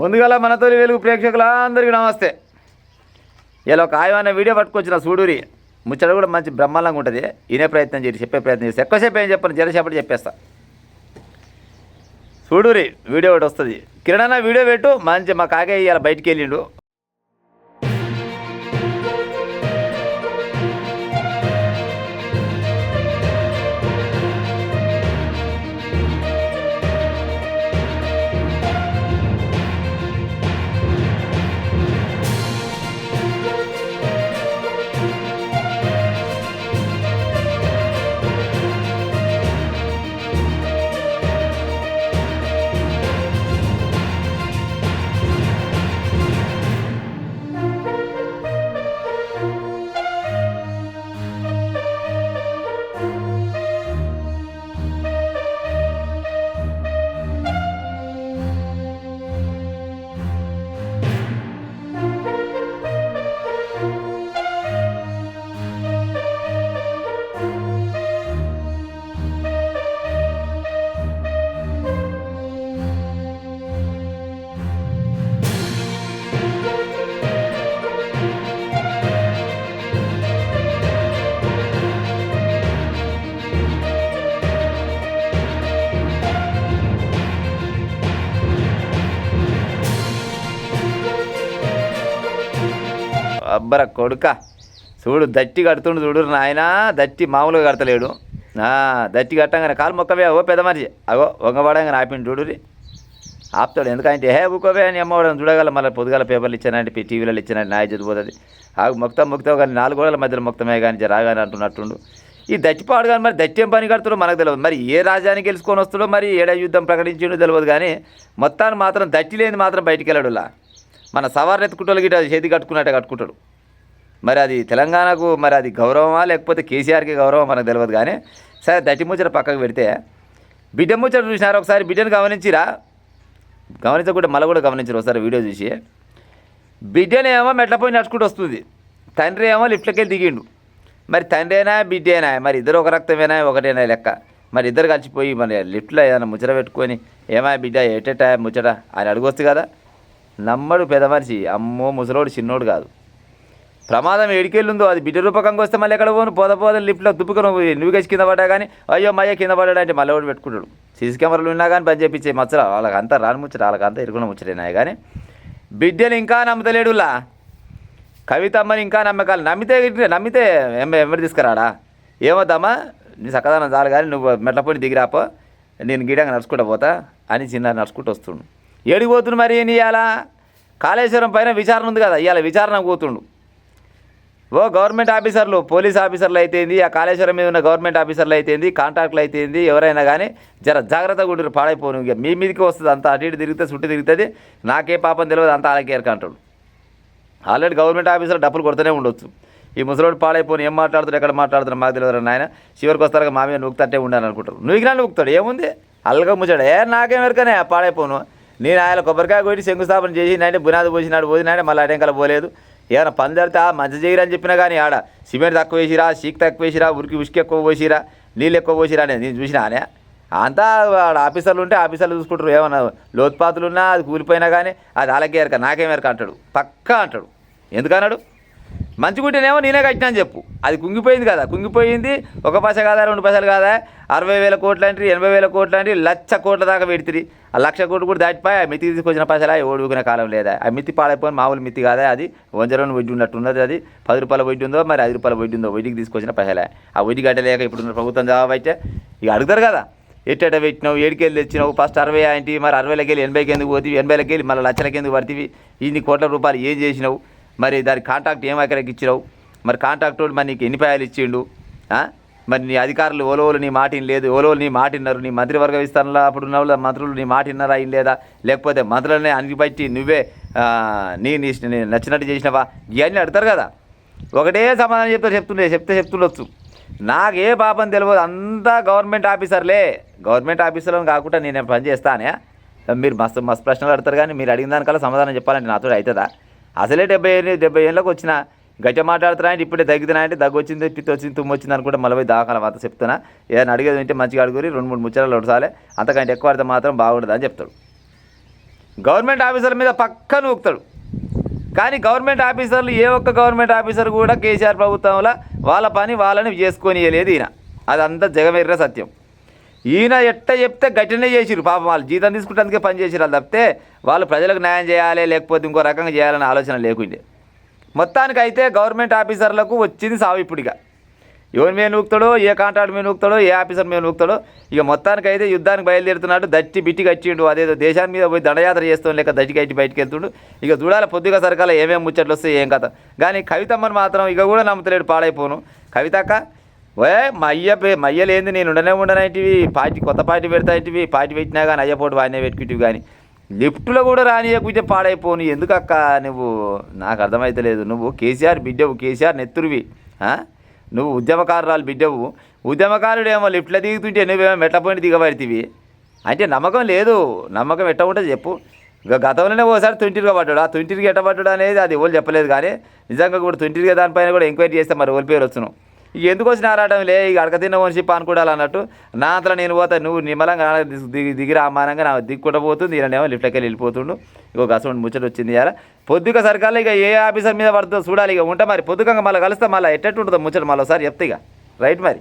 ముందుగల మన తొలి వెలుగు ప్రేక్షకులందరికీ నమస్తే. ఇలా ఒక ఆయమైన వీడియో పట్టుకొచ్చిన సూడూరి ముచ్చట కూడా మంచి బ్రహ్మాండంగా ఉంటుంది. వినే ప్రయత్నం చేసి చెప్పే ప్రయత్నం చేస్తే ఎక్కువసేపు ఏం చెప్పను, జరసేపటి చెప్పేస్తా. సూడూరి వీడియో ఒకటి వస్తుంది. కిరణ్ వీడియో పెట్టు, మంచి మా కాకే ఇలా బయటికి వెళ్ళిండు. అబ్బర కొడుక చూడు, దట్టి కడుతుండు చూడు నాయన. దట్టి మామూలుగా కడతలేడు. దట్టి కట్టంగానే కాలు మొక్కవే ఓ పెద్ద మనిషి అగో వంగబడంగా ఆపిండు చూడురి. ఆపుతాడు ఎందుకంటే ఊకోవే అని అమ్మవాడు చూడగల. మళ్ళీ పొద్దుగాల పేపర్లు ఇచ్చానంటే టీవీలలో ఇచ్చానంటే నాయ చదిపోతుంది. ఆగు మొక్తావు కానీ 4 గోడల మధ్యలో మొక్తమే కానీ రాగానే అంటున్నట్టుండు. ఈ దట్టిపాడు కానీ మరి దట్టి ఏం పని కడుతుండో మనకు తెలియదు. మరి ఏ రాజ్యానికి గెలుచుకొని వస్తుండో, మరి ఏడ యుద్ధం ప్రకటించిండో తెలియదు. కానీ మొత్తాన్ని మాత్రం దట్టి లేని మాత్రం బయటికి వెళ్ళడులా. మన సవారు ఎత్తుకుంటోళ్ళు గిట్ట చేతి కట్టుకున్నట్టే కట్టుకుంటాడు. మరి అది తెలంగాణకు మరి అది గౌరవమా లేకపోతే కేసీఆర్కి గౌరవం మనకు తెలియదు. కానీ సరే దట్టి ముచ్చట పక్కకు పెడితే బిడ్డ ముచ్చట చూసినారు ఒకసారి. బిడ్డను గమనించిరా? గమనించకుండా మళ్ళీ కూడా గమనించారు ఒకసారి వీడియో చూసి. బిడ్డను ఏమో మెట్లపోయి నడుచుకుంటూ వస్తుంది, తండ్రి ఏమో లిఫ్ట్లోకి వెళ్ళి దిగిండు. మరి తండ్రి అయినా బిడ్డ అయినా మరి ఇద్దరు ఒక రక్తమేనా ఒకటేనా లెక్క. మరి ఇద్దరు కలిసిపోయి మరి లిఫ్ట్లో ఏదైనా ముచ్చట పెట్టుకొని ఏమా బిడ్డ ఎటెట ముచ్చట అని అడుగొచ్చు కదా. నమ్మడు పెద్ద మనిషి. అమ్మో ముసలోడు చిన్నోడు కాదు. ప్రమాదం ఏడికెళ్ళుందో అది బిడ్డ రూపకంగా వస్తే మళ్ళీ ఎక్కడ పోను పోదని లిఫ్ట్లో దుప్పుకొని నువ్వు గచ్చి కింద పడ్డా కానీ అయ్యో మయ్య కింద పడ్డా అంటే మళ్ళీ ఒకటి పెట్టుకుంటాడు. సీసీ కెమెరాలు ఉన్నా కానీ పని చేపించే మచ్చరా వాళ్ళకంతా రాని ముచ్చట, వాళ్ళకంతా ఇరుకున్న ముచ్చటేనాయి. కానీ బిడ్డను ఇంకా నమ్మతలేడులా. కవితమ్మని ఇంకా నమ్మకాలు. నమ్మితే ఎవరు తీసుకురాడా? ఏమొద్దమ్మా నీ చక్కదనం చాలు కానీ నువ్వు మెట్లపోయి దిగిరాపో, నేను గిడంగా నడుచుకుంటా పోతా అని చిన్న నడుచుకుంటూ వస్తుండు. ఏడికి పోతుండు మరి ఏం ఇవ్వాలా? కాళేశ్వరం పైన విచారణ ఉంది కదా, ఇవాళ విచారణ పోతుండు. ఓ గవర్నమెంట్ ఆఫీసర్లు, పోలీస్ ఆఫీసర్లు అయితేంది, ఆ కాళేశ్వరం మీద ఉన్న గవర్నమెంట్ ఆఫీసర్లు అయితేంది, కాంట్రాక్టులు అయితేంది, ఎవరైనా కానీ జర జాగ్రత్తగా ఉండరు. పాడైపోను. ఇక మీ మీదకి వస్తుంది అంతా. అటు ఇటు తిరిగితే చుట్టూ తిరుగుతుంది. నాకే పాపం తెలియదు అంతా అలాగే ఎరకంటాడు. ఆల్రెడీ గవర్నమెంట్ ఆఫీసర్ డబ్బులు కొడుతూనే ఉండొచ్చు. ఈ ముసలోడు పాడైపోను. ఏం మాట్లాడుతాడు ఎక్కడ మాట్లాడుతున్నాడు మాకు తెలియదు. నాయన చివరికి వస్తారా మా మీద నూకుతట్టే ఉండాలని అనుకుంటారు. నువ్వుకినా నూకుతాడు ఏముంది అల్లగా ముచ్చాడు. నాకేం ఎరకనే పాడైపోను. నేను ఆయన కొబ్బరికాయ కొట్టి శంకుస్థాపన చేసినంటే బునాది పోసినాడు పోసినాడే మళ్ళీ అటెంకల పోలేదు. ఏమైనా పని జరితే మంచి చేయరని చెప్పినా కానీ ఆడ సిమెంట్ తక్కువ వేసిరా, సీక్ తక్కువ వేసిరా, ఉసుక ఎక్కువ పోసిరా, నీళ్ళు ఎక్కువ పోసిరా అనేది నేను చూసినా. అనే అంతా ఆడ ఆఫీసర్లు ఉంటే ఆఫీసర్లు చూసుకుంటారు. ఏమన్నా లోతుపాతులు ఉన్నా అది కూలిపోయినా కానీ అది అలాగే ఎరక నాకేం ఎరక అంటాడు. పక్కా అంటాడు. ఎందుకన్నాడు? మంచిగుంటేనేమో నేనే కట్టినా అని చెప్పు. అది కుంగిపోయింది కదా, కుంగిపోయింది. 1 పైసా కాదా 2 పైసలు కాదా 60,000 కోట్లు అంటే 80,000 కోట్లు అంటే 1,00,000 కోట్ల దాకా పెడితే ఆ 1,00,000 కోట్లు కూడా దాటిపోయి ఆ మితికి తీసుకొచ్చిన పైసలా ఓడుకునే కాలం లేదా? ఆ మితి పాడైపోయిన మామూలు మితి కాదా? అది 100 వడ్డీ ఉన్నట్టున్నది. అది 10 రూపాయల వడ్డీ ఉందో మరి 5 రూపాయల వడ్డీ ఉందో వడ్డీకి తీసుకొచ్చిన పైసలే. ఆ వడ్డీ కట్టలేక ఇప్పుడు ప్రభుత్వం జవాబు అయితే ఇక అడుగుతారు కదా, ఎట్టెట పెట్టినావు, 7కెళ్ళి తెచ్చినావు, ఫస్ట్ 60 ఏంటి, మరి 60లకి వెళ్ళి 80కి ఎందుకు పోతీవి, 80లకి వెళ్ళి మళ్ళీ 1,00,000కి ఎందుకు పడుతుంది, ఇన్ని కోట్ల రూపాయలు ఏం చేసినావు, మరి దాని కాంట్రాక్ట్ ఏం ఎకరాకి ఇచ్చినావు, మరి కాంట్రాక్ట్ మరి నీకు ఎన్ని పాయాలు ఇచ్చిండు, మరి నీ అధికారులు ఓలోలు నీ మాట లేదు, ఓలోలు నీ మాట విన్నారు, నీ మంత్రివర్గ విస్తరణలో అప్పుడు ఉన్న మంత్రులు నీ మాట విన్నారా ఇన్ లేదా, లేకపోతే మంత్రులనే అనిపట్టి నువ్వే నీ నచ్చినట్టు చేసినవా, ఇవన్నీ అడుగుతారు కదా. ఒకటే సమాధానం చెప్తుండొచ్చు. నాకే పాపం తెలియదు, అంతా గవర్నమెంట్ ఆఫీసర్లే. గవర్నమెంట్ ఆఫీసర్లను కాకుండా నేను పని చేస్తానే. మీరు మస్తు ప్రశ్నలు అడుగుతారు కానీ మీరు అడిగిన దానికల్లా సమాధానం చెప్పాలంటే నాతో అవుతుందా? అసలే 70 ఏళ్ళకి వచ్చిన గట్టిగా మాట్లాడుతున్నా అంటే ఇప్పుడే తగ్గుతున్నా అంటే దగ్గు వచ్చింది, పిత్తి వచ్చింది, తుమ్ము వచ్చింది అనుకుంటే మళ్ళీ దాఖలా మాత్రం చెప్తున్నా. ఏదైనా అడిగేది ఉంటే మంచిగా అడుగురి, 2-3 ముచ్చట్లు అడుగుతాలే, అంతకంటే ఎక్కువ అడితే మాత్రం బాగుంటుంది అని చెప్తాడు. గవర్నమెంట్ ఆఫీసర్ల మీద పక్కన ఊపుతాడు. కానీ గవర్నమెంట్ ఆఫీసర్లు ఏ ఒక్క గవర్నమెంట్ ఆఫీసర్ కూడా కేసీఆర్ ప్రభుత్వంలో వాళ్ళ పని వాళ్ళని చేసుకొని లేదు ఈయన. అదంతా జగమెర్ర సత్యం. ఈయన ఎట్ట చెప్తే గట్టినే చేసిరు పాపం. వాళ్ళు జీతం తీసుకుంటేందుకే పని చేసిరు. వాళ్ళు తప్పితే వాళ్ళు ప్రజలకు న్యాయం చేయాలి లేకపోతే ఇంకో రకంగా చేయాలనే ఆలోచన లేకుండే. మొత్తానికైతే గవర్నమెంట్ ఆఫీసర్లకు వచ్చింది సావు. ఇప్పుడుగా ఎవరి మీద నూకుతాడో, ఏ కాంట్రాక్ట్ మీద నూకుతాడో, ఏ ఆఫీసర్ మీద నూకుతాడో. ఇక మొత్తానికైతే యుద్ధానికి బయలుదేరుతున్నాడు. దట్టి బిట్టి కట్టిండు. అదేదో దేశాన్ని మీద పోయి దండయాత్ర చేస్తాం లేక దట్టి కట్టి బయటికి వెళ్తుండు. ఇక చూడాలి పొద్దుగా సరకాల ఏమేమి ముచ్చట్లు వస్తాయి ఏం కథ. కానీ కవితమ్మని మాత్రం ఇక కూడా నమ్ముతలేడు. పాడైపోను కవితక్క. మా అయ్యలేంది నేను ఉండనేటివి. పార్టీ కొత్త పార్టీ పెడతాంటివి. పార్టీ పెట్టినా కానీ అయ్యపోటు వాడినే పెట్టుకుంటివి. కానీ లిఫ్ట్లో కూడా రానియకుంటే పాడైపోను. ఎందుకక్క నువ్వు? నాకు అర్థమైతలేదు. నువ్వు కేసీఆర్ బిడ్డవు, కేసీఆర్ నెత్తురువి. నువ్వు ఉద్యమకారురాలు బిడ్డవు. ఉద్యమకారుడేమో లిఫ్ట్లో దిగుతుంటే నువ్వేమో మెట్లపోయిన దిగబడితివి అంటే నమ్మకం లేదు. నమ్మకం ఎట్ట ఉంటుంది చెప్పు. ఇక గతంలోనే ఓసారి తుంటిరిగా పడ్డాడు. ఆ తుంటిరిగా ఎట్ట పడ్డాడు అనేది అది ఎవరు చెప్పలేదు. కానీ నిజంగా కూడా తుంటిరిగా దానిపైన కూడా ఎంక్వైరీ చేస్తే మరి ఎవరి పేరు వచ్చును. ఇక ఎందుకు వచ్చిన ఆరాటం లే. ఇక అడక తిన్న ఓన్షిప్ అనుకోవాలి అన్నట్టు. నా అంతలో నేను పోతా, నువ్వు నిమ్మలంగా దిగిరా అమ్మానంగా నా దిక్కుండా పోతుంది. ఈయనేమో లిఫ్ట్కి వెళ్ళి వెళ్ళిపోతుండు. ఇక గసండి ముచ్చట వచ్చింది ఇలా పొద్దుగా సరికాల. ఇక ఏ ఆఫీసర్ మీద పడుతుందో చూడాలి. ఇక ఉంటా మరి పొద్దుగా మళ్ళీ కలుస్తా. మళ్ళీ ఎట్టట్టు ఉంటుందో ముచ్చట మళ్ళీ ఒకసారి చెప్తా. ఇక రైట్ మరి.